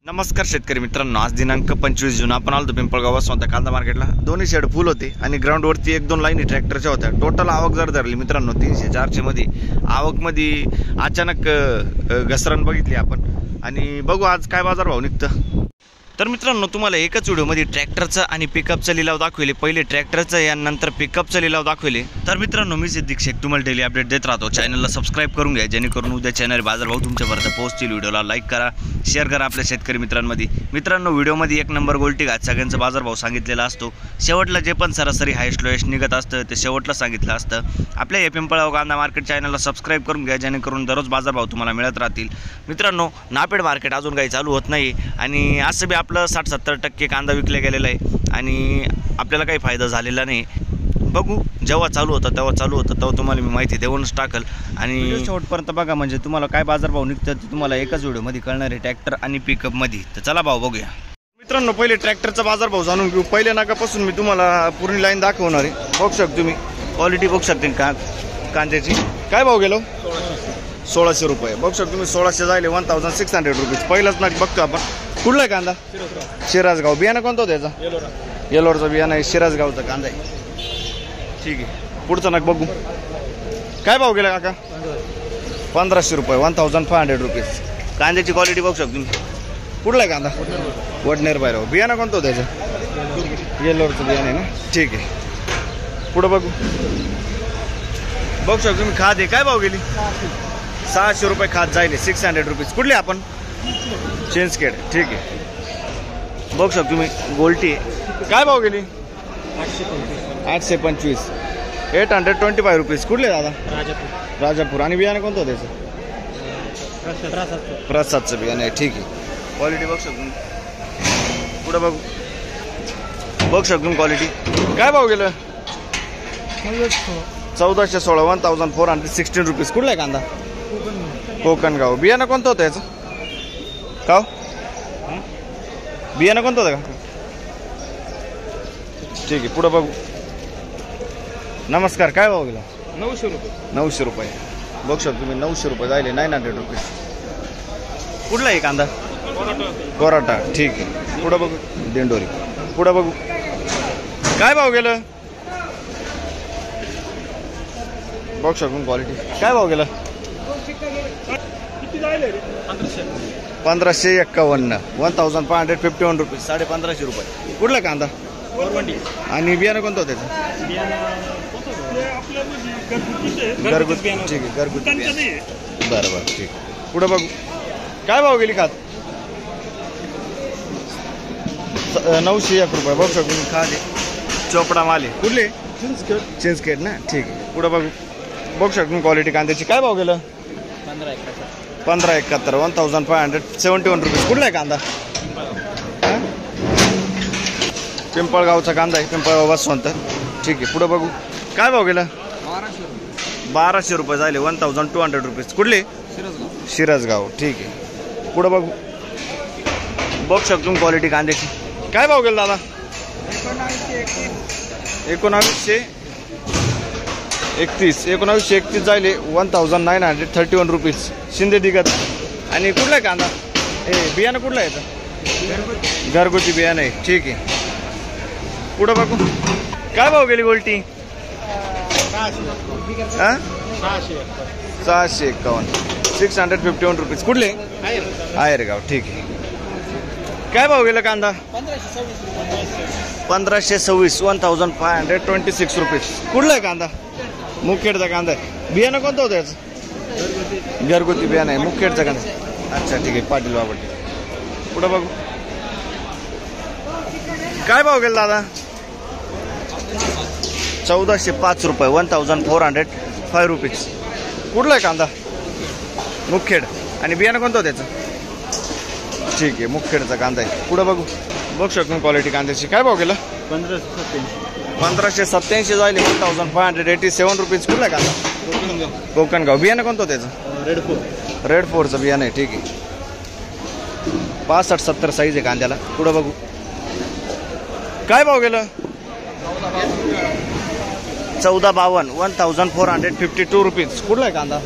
नमस्कार शेतकरी मित्रांनो, आज दिनांक 25 जून आपण आलो पिंपळगाव स्वतः कांदा मार्केटला। दोन्ही शेड फुल होते आणि ग्राउंड वरती एक दोन लाईनी ट्रॅक्टरच्या होत्या। टोटल आवक जर धरली मित्रांनो 300-400 मध्ये आवक मध्ये अचानक घसरण बघितली आपण आणि बघू आज काय बाजार भाव निघतं। तर मित्रांनो तुम्हाला एकच व्हिडिओमध्ये ट्रॅक्टरचा आणि पिकअपचा लिलाव दाखवले। पहिले ट्रॅक्टरचा यानंतर पिकअपचा लिलाव दाखवले। तर मित्रांनो मी सिद्दीक शेख तुम्हाला डेली अपडेट देत राहतो। चॅनलला सबस्क्राइब करून घ्या जेणेकरून उद्या चॅनल बाजारभाव तुमच्यापर्यंत पोहोचतील। व्हिडिओला लाईक करा, शेअर करा आपल्या शेतकरी मित्रांमध्ये। मित्रांनो व्हिडिओमध्ये एक नंबर गोल्टी घात सगळ्यांचा बाजारभाव सांगितलेला असतो। शेवटला जे पण सरासरी हायस्ट लोएस्ट निघत असतं ते शेवटला सांगितलं असतं। आपल्या या पिंपळगाव कांदा मार्केट चॅनलला सबस्क्राइब करून घ्या जेणेकरून दररोज बाजारभाव तुम्हाला मिळत राहतील। मित्रांनो नापेड मार्केट अजून काही चालू होत नाही आणि असं बी आपलं 60-70% कांदा विकला गेलेला आहे आणि आपल्याला काही फायदा झालेला नाही। बघू जेव्हा चालू होतं तेव्हा तुम्हाला मी माहिती देऊनच टाकल आणि शेवटपर्यंत बघा म्हणजे तुम्हाला काय बाजारभाव निघतं ते तुम्हाला एकाच व्हिडिओमध्ये कळणार आहे ट्रॅक्टर आणि पिकअपमध्ये। तर चला भाव बघूया मित्रांनो। पहिले ट्रॅक्टरचा बाजारभाव जाणून घेऊ। पहिले नाकापासून मी तुम्हाला पूर्ण लाईन दाखवणार आहे। बघू शकता तुम्ही क्वालिटी बघू शकता कांद्याची। काय भाव गेलो 1600 रुपये। बघू शकता तुम्ही 1600 जायले 1600 रुपीज। पहिलाच नाक बघतो आपण। कुठला आहे कांदा? शिराजगाव। बियाणं कोणतं त्याचा? येलोरचा बियाणं आहे, शिराजगावचा कांदा आहे। ठीक आहे पुढचा नाक बघू। काय भाव गेला काका? 1500 रुपये 1500 रुपीज। कांद्याची क्वालिटी बघू शकतो तुम्ही। कुठला आहे कांदा? वडनेर बायराव। बियाणं कोणतं त्याचं? येलोरचं बियाणं आहे ना। ठीक आहे पुढं बघू। बघू शकतो तुम्ही खाद आहे। काय भाव गेली? 600 रुपये खाद जायले 600 रुपीज। कुठले आपण? चेंजखेड। ठीक आहे बघू शकतो तुम्ही गोल्टी आहे। काय भाव गेली? 825 825 रुपीज। कुठले दादा? राजापूर। आणि बियाणं कोणतं त्याचं? प्रसादचं बियाणं आहे। ठीक आहे क्वालिटी बघू शकतो पुढं बघू। बघू शकतो क्वालिटी। काय भाव गेलं? 1416 1416 रुपीज। कुठला आहे कांदा? कोकणगाव। बियाणं कोणतं होतं याचं? का बियाणं कोणतं होतं का? ठीक आहे पुढं बघू। नमस्कार काय भाव गेला? 900 रुपये 900 रुपये। बघू शकतो तुम्ही 900 रुपये जायले 900 रुपीज। कुठला आहे कांदा? कोराटा। ठीक आहे पुढं बघू। दिंडोरी। पुढं बघू। काय भाव गेलं? बघू शकतो क्वालिटी। काय भाव गेला? 1551 1551 रुपीज 1550 रुपये। कुठला कांदा? आणि बियाणं कोणतं होतं त्याचं? घरगुती। ठीक आहे घरगुती बरं बरं ठीक आहे पुढं बघू। काय भाव गेली खात? 901 रुपये। बघू शकतो खात चोपडा माल आहे। कुठले? चिंचखेड ना। ठीक आहे पुढं बघू। बघू शकतो क्वालिटी कांद्याची। काय भाव गेलं? 1571 1571 रुपीज। कुठला आहे कांदा? पिंपळगावचा कांदा आहे, पिंपळगाव बसवंत। ठीक आहे पुढं बघू। काय भाव गेला? 1200 रुपये झाले 1200 रुपीज। कुठले? शिरसगाव। ठीक आहे पुढं बघू। बघू शकतो क्वालिटी कांद्याची। काय भाव गेला दादा? 1931 जायले 1931 रुपीज। शिंदे दिगत। आणि कुठला आहे कांदा? हे बियाणं कुठलं आहे याचं? घरगुती बियाणं आहे। ठीक आहे पुढं बघू। काय भाव गेली गोल्टी? 651 651 रुपीज। कुठले? आयरगाव। ठीक आहे काय भाव गेला कांदा? 1526 1526 रुपीज। कुठला आहे कांदा? मुखेडचा कांदा आहे। बियाणं कोणतं होतं याचं? घरगुती बियाणं आहे मुखेडचा कांदा। अच्छा ठीक आहे पाटील बाबा। पुढं बघू। काय भाव गेला दादा? 1405 रुपये 1405 रुपीज। कुठला आहे कांदा? मुखेड। आणि बियाणं कोणतं होतं त्याचं? ठीक आहे मुखेडचा कांदा आहे। पुढं बघू। बघू शकतो क्वालिटी कांद्याची। काय भाव गेला? 1587 जायले 1587 रुपीज। कुठला आहे कांदा? कोकणगाव। बियाणं कोणतं होतं त्याचं? रेड फोरचं बियाणं आहे। ठीक आहे 65-70 साईज आहे कांद्याला। पुढं बघू। काय भाव गेलं? 1452 1452 रुपीज। कुठला आहे कांदा?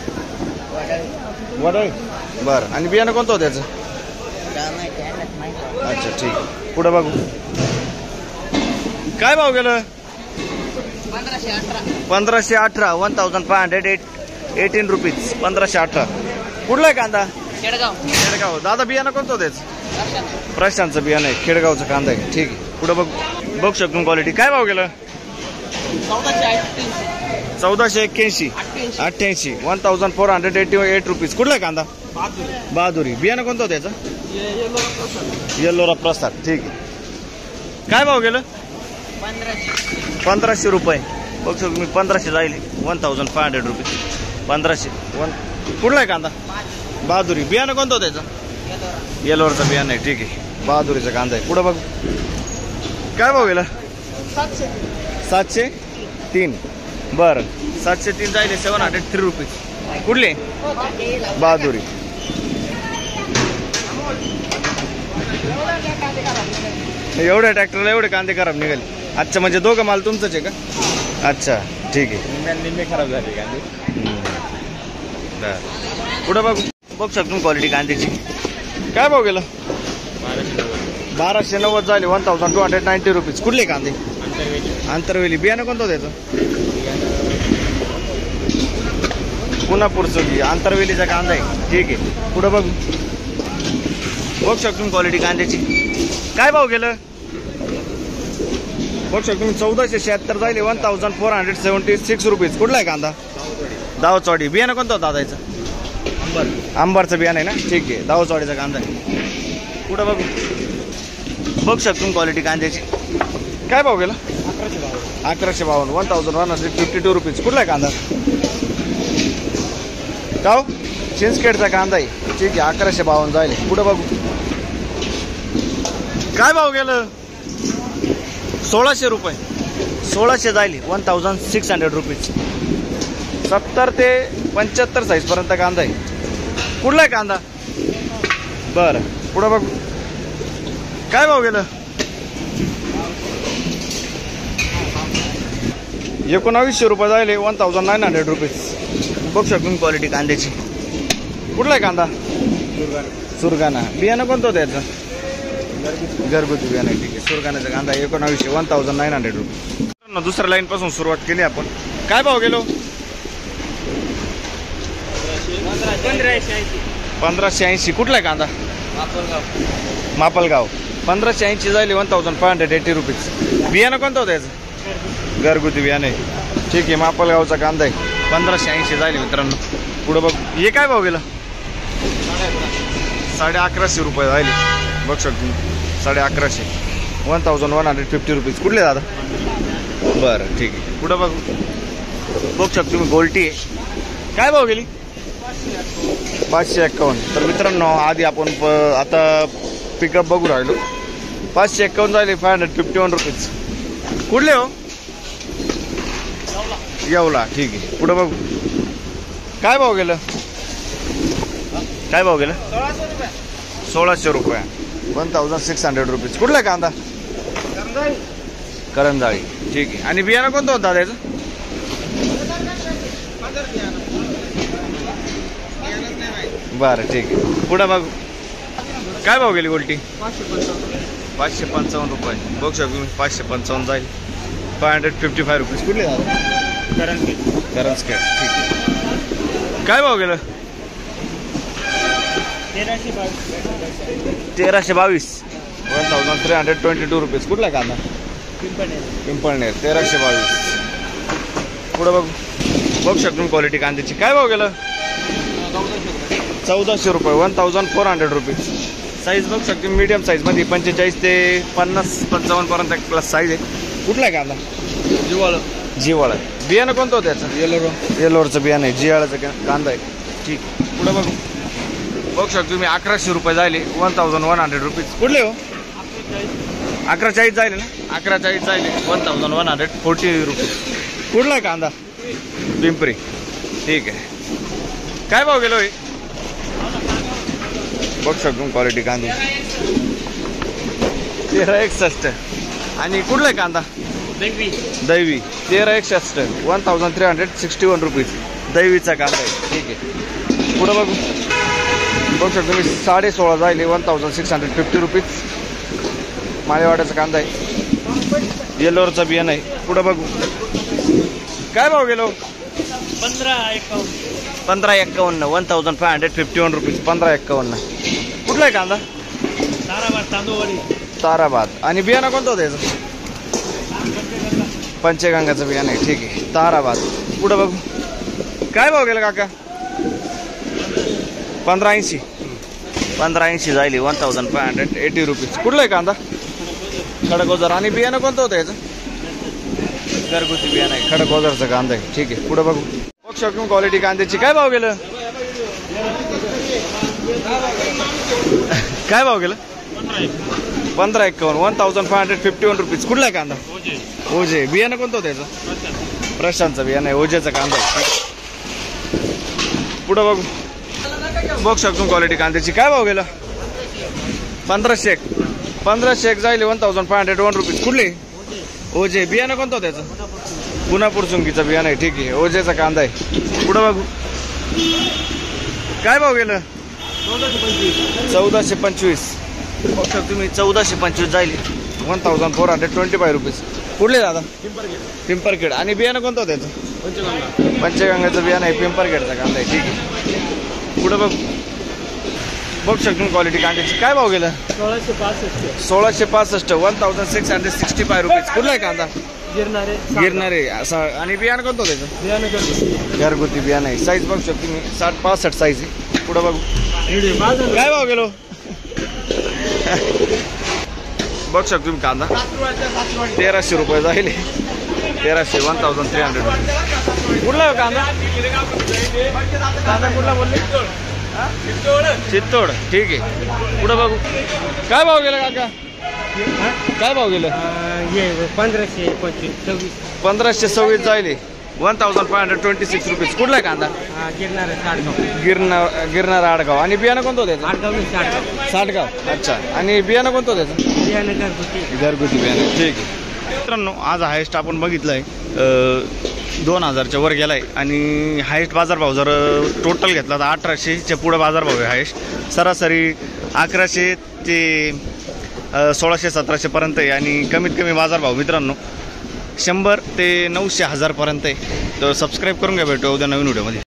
वडाळी। बरं आणि बियाणं कोणतं होतं त्याचं? अच्छा ठीक आहे. पुढे बघू काय भाव गेलं 1518 1518 रुपीज 1518. कुठला आहे कांदा खेडगाव. दादा बियाणं कोणतं त्याच प्रशांतचं बियाणं आहे खेडगावचं कांदा आहे. ठीक आहे पुढे बघू शकतो क्वालिटी काय भाव गेलं 1481 88 1488 रुपीज. कुठला आहे कांदा बहादुरी. बियाणं कोणतं त्याचं येल्लोरा प्रसाद. ठीक आहे काय भाव गेलं 1500 रुपये. बघ शकतो मी 1500 जाईल 1500 रुपीज 1500. कुठला आहे कांदा बहादुरी. बियाणं कोणतं त्याचं येल्लोरचं बियाणं आहे. ठीक आहे बहादुरीचा कांदा आहे. पुढं बघ काय भाव गेला 703. बरं 703 जाईल 703 रुपीज. कुठले बहादुरी. एवढ्या ट्रॅक्टरला एवढे कांदे खराब निघाले. अच्छा म्हणजे दोघं माल तुमचंच आहे का. अच्छा ठीक आहे निम्मे खराब झाले कांदे. पुढं बघ शकतो क्वालिटी कांद्याची काय भाव गेलं 1290 झाले 1290 रुपीज. कुठले कांदे आंतरवेली. बियाणं कोणतं त्याचं पुन्हा आंतरवेलीचा कांदा आहे. ठीक आहे पुढं बघ शकतो क्वालिटी कांद्याची काय भाव गेलं बघ शकतो 1476 जाईल 1476 रुपीज. कुठला आहे कांदा दावचवाडी. बियाणं कोणतं होतं दादाचं आंबारचं बियाणं आहे ना. ठीक आहे दावचवाडीचा कांदा आहे. पुढं बघ शकतो क्वालिटी कांद्याची काय भाव गेला 1152 1152 रुपीज. कुठला आहे कांदा गाव चिंचखेडचा कांदा आहे. ठीक आहे 1152 जाईल. पुढं बघू काय भाव गेलं 1600 रुपये 1600 जाईल 1600 रुपीज. 70 ते 75 साईज पर्यंत कांदा आहे. कुठला आहे कांदा बरं. पुढं बघ काय भाव गेलं 1900 रुपये जाईल 1900 रुपीज. बघ शकतो क्वालिटी कांद्याची. कुठला आहे कांदा सुरगाणा. बियाणं कोणतं त्याचं घरगुती बियाणं. ठीक आहे सुरगाण्याचा कांदा 1900 रुपये. दुसऱ्या लाईन पासून सुरुवात केली आपण. काय भाव गेलो 1580. कुठला आहे कांदा मापलगाव 1580 जाईल 1580 रुपीज. बियाणं कोणतं होतं याचं घरगुती बियाणं आहे. ठीक आहे मापलगावचा कांदा आहे 1580 जाईल मित्रांनो. पुढं बघ हे काय भाव गेलं 1150 रुपये जाईल. बघ शकतो 1150 1150 रुपीज. कुठले दादा बरं ठीक आहे. पुढं बघ शकतो मी गोल्टी आहे काय भाव गेली 551. तर मित्रांनो आधी आपण आता पिकअप बघू राहिलो 551 झाले 551 रुपीज. कुठले हो येवला. ठीक आहे पुढं बघू काय भाव गेलं 1600 रुपये 1600 रुपीज. कुठला आहे कांदा करंजाळी. ठीक आहे आणि बियाणं कोणतं होतं त्याचं बरं ठीक आहे. पुढं बघ काय भाव गेली गोल्टी 555 रुपये. बघू शकतो मी 555 जाईल 555 रुपीज. कुठले करंजखेड. ठीक आहे काय भाव गेलं 1322 1322 रुपीज. कुठला कांदा पिंपळनेर 1322. पुढं बघू शकतो क्वालिटी कांद्याची काय भाव गेलं 1400 रुपये 1400 रुपीज. साईज बघू शकतो मीडियम साईजमध्ये 45 ते 50-55 पर्यंत प्लस साईज आहे. कुठला आहे कांदा जिवाळा. बियाणं कोणतं होतं त्याचं येल्लोरचं बियाणं आहे. जिवाळाचं कांदा आहे. ठीक पुढं बघू शकतो मी 1100 रुपये जाईल 1100 रुपीज. कुठले हो 1140 जाईल ना 1140 जाईल 1140 रुपीज. कुठला आहे कांदा पिंपरी. ठीक आहे काय भाव गेलो बघू शकतो क्वालिटी कांदा 1361. आणि कुठला आहे कांदा दैवी 1361 1361 रुपीज दैवीचा कांदा आहे. ठीक आहे पुढं बघू शकतो तुम्ही 16.5 जायले 1650 रुपीज. माळेवाड्याचा कांदा आहे, येल्लोरचा बियाणं आहे. पुढं बघू काय भाव गेलो. 1551 1551 रुपीज. 1551 कुठला आहे कांदा. ताराबाद. आणि बियाणं कोणतं होतं याचं. पंचगंगाचं बियाणं आहे. ठीक आहे ताराबाद. पुढं बघू काय भाव गेला काका. 1580 जायली 1580 रुपीज. कुठला आहे कांदा. खडकोजर. आणि बियाणं कोणतं होतं याचं. घरगुती बियाणं आहे, खडकोजरचं कांदा आहे. ठीक आहे पुढं बघू. बघू शकतो क्वालिटी कांद्याची काय भाव गेलं. काय भाव गेलं. 1551 1551 रुपीज. कुठला आहे कांदा. ओजे. बियाणं कोणतं होतं याचं. प्रशांतचं बियाणं आहे, ओजेचा कांदा आहे. पुढं बघू. बघू शकतो क्वालिटी कांद्याची काय भाव गेला. 1501 जायले 1501 रुपीज. कुठले. ओजे. बियाणं कोणतं होतं त्याचं. पुनापूर चुंकीचं बियाणं आहे. ठीक आहे ओजेचा कांदा आहे. पुढं बघू काय भाव गेलं. 1425. बघू शकतो तुम्ही 1425 जायले 1425 रुपीज. कुठले दादा. पिंपरखेड. आणि बियाणं कोणतं होतं त्याचं. पंचगंगाचं बियाणं आहे, पिंपरखेडचा कांदा आहे. ठीक आहे पुढं बघ. बघू शकतो क्वालिटी कांद्याची काय भाव गेलं. 1665 1665 रुपीज. कुठला आहे कांदा. गिरणारे असं. आणि बियाणं कोणतं होतं त्याचं. घरगुती बियाणं आहे. साईज बघू शकतो मी 60-65 साईज आहे. पुढं बघू काय भाव गेलो. बघू शकतो तुम्ही कांदा 1300 रुपये जाईल. 1300 1300. कुठला कांदा. कांदा कुठला बोलले. चित्तोड. ठीक आहे पुढं बघू काय भाव गेला काका. काय भाव गेलं. 1526 जायले 1526 रुपीज. कुठला आहे कांदा. गिरणार आडगाव. आणि बियाणं कोणतं होतं त्याचं. साठगाव. अच्छा. आणि बियाणं कोणतं होतं त्याचं. घरगुती बियाणं. ठीक आहे मित्रांनो आज हायेस्ट आपण बघितलंय 2000च्या वर गेलाय. आणि हायेस्ट बाजारभाव जर टोटल घेतला तर 1800च्या पुढे बाजारभाव आहे हायेस्ट. सरासरी 1100 ते 1600-1700 पर्यंत आहे. आणि कमीत कमी बाजारभाव मित्रांनो 100 ते 900 1000 पर्यंत आहे. तर सबस्क्राईब करून घ्या. भेटू उद्या नवीन व्हिडिओमध्ये.